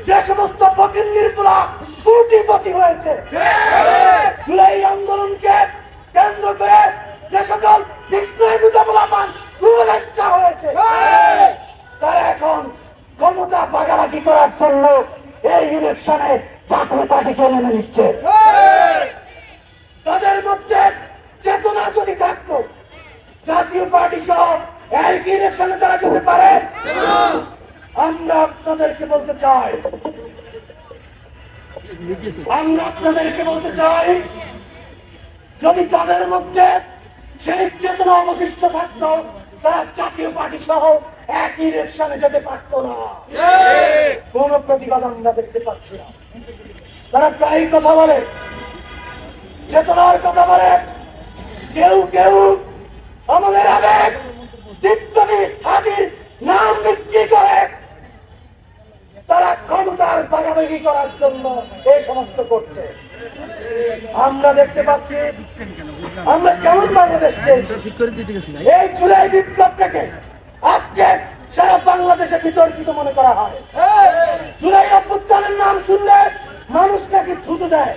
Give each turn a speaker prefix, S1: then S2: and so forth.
S1: যে সমস্ত ফকিন্নির পোলা কোটিপতি হয়েছে, জুলাই আন্দোলনকে কেন্দ্র করে যে সকল বিষ্ণু পোলাপান উপদেষ্টা হয়েছে, তারা এখন ক্ষমতা ভাগাভাগি করার জন্য এই ইলেকশনে জাতীয় পার্টিকে মেনে নিচ্ছে। তাদের মধ্যে চেতনা যদি থাকতো, জাতীয় পার্টি সহ এই ইলেকশনে তারা যেতে পারে। আমরা আপনাদেরকে বলতে চাই, যদি তাদের মধ্যে সেই চেতনা অবশিষ্ট থাকতো, তারা জাতীয় পার্টি সহ এক ইলেকশনে যেতে পারতো না। কোন প্রতিবাদ আমরা দেখতে পাচ্ছি না। তারা প্রায় কথা বলে, চেতনার কথা বলে, কেউ কেউ আমাদের আবেগ বিপ্লবী হাতির নাম বিক্রি করে তারা ক্ষমতার ভাগাভাগি করার জন্য এই সমস্ত করছে। আমরা দেখতে পাচ্ছি আমরা কেমন বাংলাদেশ চেয়েছি। এই জুলাই বিপ্লবটাকে আজকে সারা বাংলাদেশে বিতর্কিত মনে করা হয়। জুলাই অভ্যুত্থানের নাম শুনলে মানুষ নাকি থুতু দেয়।